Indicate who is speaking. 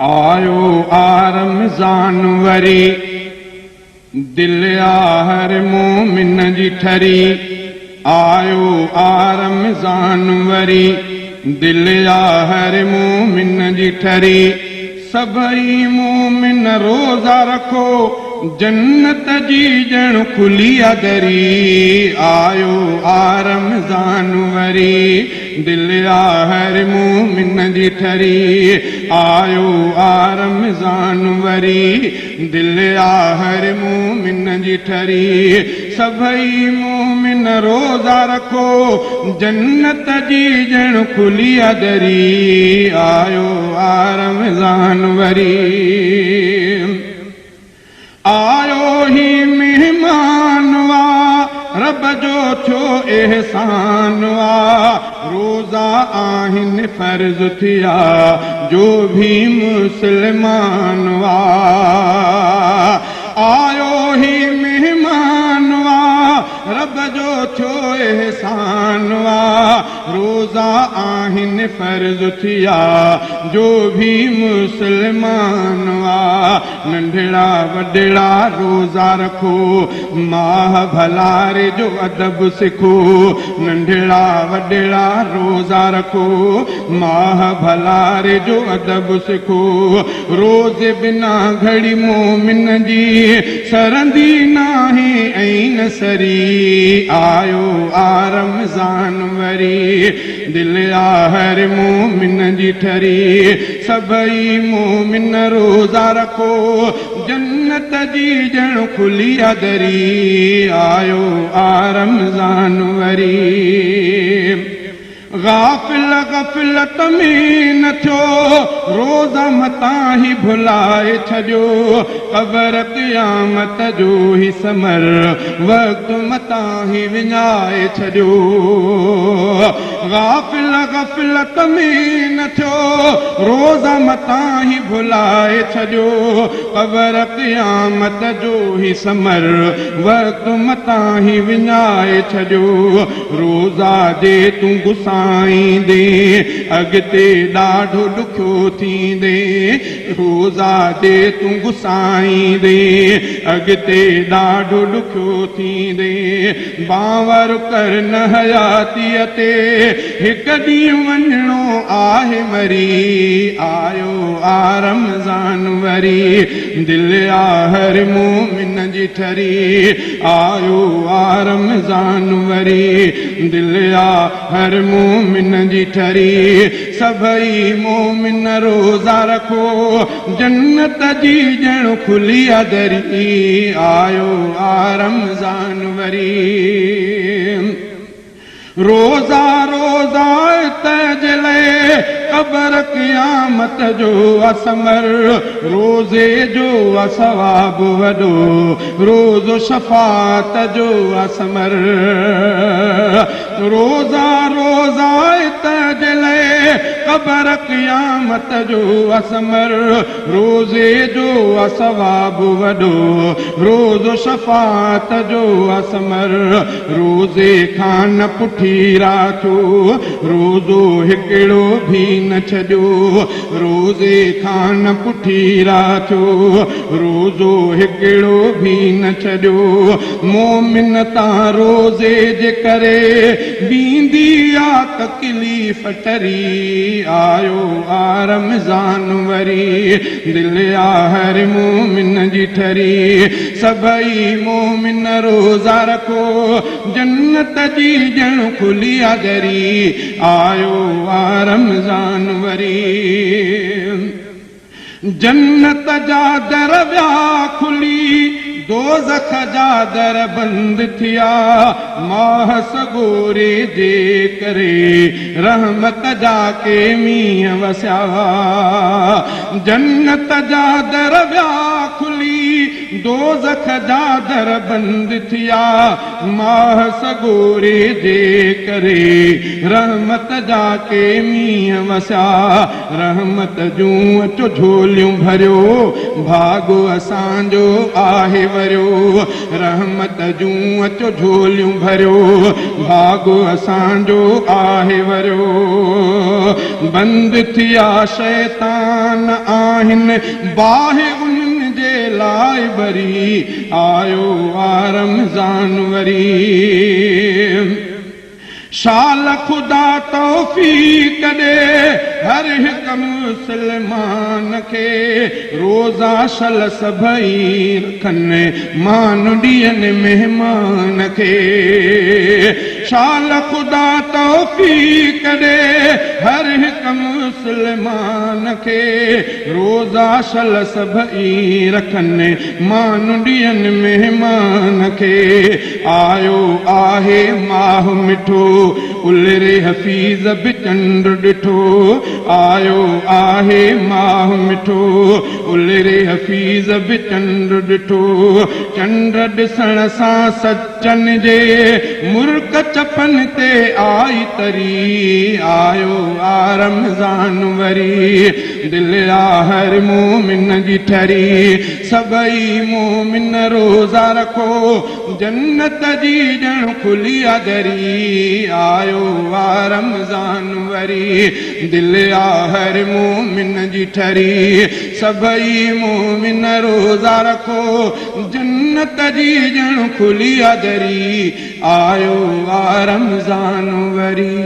Speaker 1: आयो आ रमज़ान वरी, दिल आ हर मोमिन जी ठरी। आयो आ रमज़ान वरी, दिल आ हर मोमिन जी ठरी। सभई मोमिन रोज़ा रखो, जन्नत जी ॼण खुली आ दरी। आयो आ रमज़ान वरी, दिल आ हर मोमिन जी ठरी। आयो आ रमज़ान वरी, दिल आ हर मोमिन जी ठरी। सभई मोमिन रोज़ा रखो, जन्नत जी ॼण खुली आ दरी। आयो आ रमज़ान वरी, आयो ही मेहमान वा, रब जो थियो एहसान वा। रोज़ा आहिन फर्ज थिया, जो भी मुसलमान वा। आयो ही मेहमान वा, रब जो थियो एहसान वा। रोज़ा आहिन फर्ज थिया, जो भी मुसलमान वा। नंढड़ा वॾड़ा रोज़ा रखो, माह भलारे जो अदब सिखो। नंढड़ा वॾड़ा रोज़ा रखो, माह भलारे जो अदब सिखो। रोज़े बिना घड़ी मोमिन जी सरंदी नाहे ऐं न सरी। आयो आ रमज़ान वरी, दिल आ हर मोमिन जी ठरी। सभई मोमिन रोज़ा रखो, जन्नत जी ॼण खुली आ दरी। आयो आ रमज़ान वरी, गाफ़िल गफ़लत में न थियो, रोज़ा मतां ही भुलाए छॾियो। क़बर क़यामत जो ही समर, वक़्तु मतां ही विञाए छॾियो। गाफ़िल गफ़लत में न थियो, रोज़ा मतां ही भुलाए छॾियो। क़बर क़यामत जो ही समर, वक़्तु मतां ही विञाए छॾियो। रोज़ा जे तूं गुस्सा दे, अॻिते ॾाढो ॾुखियो थींदे। रोज़ा जे तूं गुसाईंदे, अॻिते ॾाढो ॾुखियो थींदे। बावर कर न हयातीअ ते, हिकु ॾींहुं वञिणो आहे मरी। आयो आ रमज़ान वरी, दिल आ हर मोमिन जी ठरी। आयो आ रमज़ान वरी, दिल आ हर मोमिन जी ठरी। सभई मोमिन रोज़ा रखो, जन्नत जी ॼण खुली आ दरी। आयो आ रमज़ान वरी, रोज़ा रोज़ा तजले, क़बर क़यामत जो असमर। रोज़े जो असवाब वॾो, रोज़ो शफ़ात जो असमर। रोज़ा रोज़ा तजले, क़बर क़यामत जो असमर। रोज़े जो असवाब वॾो, रोज़ो शफ़ात जो असमर। रोज़े खान पुठी राखो, रोज़ो हिकिड़ो भी न छॾियो। रोज़े खान पुठी राखो, रोज़ो हिकिड़ो भी न छॾियो। मोमिन तां रोज़े जे करे, बींदी आ तकलीफ़ टरी। आयो आ रमज़ान वरी, दिल आ हर मोमिन जी ठरी। सभई मोमिन रोज़ा रखो, जन्नत जी ॼण खुली आ दरी। आयो आ रमज़ान वरी, जन्नत जा दर विया खुली, दोज़ख जा दर बंद थिया। माह सगोरे जे करे, रहमत जा के मींहं वसिया। जन्नत जा दर विया खुली, दोज़ख जा दर बंद थिया। माह सगोरे जे करे, रहमत जा के मींहं वसिया। रहमत जूं अचो झोलियूं भरियो, भाॻो असांजो आहे वरियो। रहमत जूं अचो झोलियूं भरियो, भाॻो असांजो आहे वरियो। बंदि थिया शैतान आहिनि बाहि उन्हनि जे लाइ भरी आयो आ रमज़ान वरी शाल खुदा तौफ़ीक़ ॾे हर हिकु मुस्लमान खे रोज़ा शल सभई रखनि मान ॾियनि महिमान खे शाल खुदा तौफ़ीक़ ॾे हर हिकु मुस्लमान खे रोज़ा शल सभई रखनि मान ॾियनि महिमान खे आयो आहे माह मिठो उलरे हफ़ीज़ बि चंड ॾिठो आयो आहे माह मिठो उलरे हफ़ीज़ बि चंड ॾिठो चंड ॾिसण सां सचनि जे मुर्क चपनि ते आई तरी आयो आ रमज़ान वरी दिल आ हर मोमिन जी ठरी सभई मोमिन रोज़ा रखो जन्नत जी ॼण खुली आ दरी आयो आ रमज़ान वरी दिल आ हर मोमिन जी ठरी सभई मोमिन रोज़ा रखो जन्नत जी ॼण खुली आ दरी आयो आ रमज़ान वरी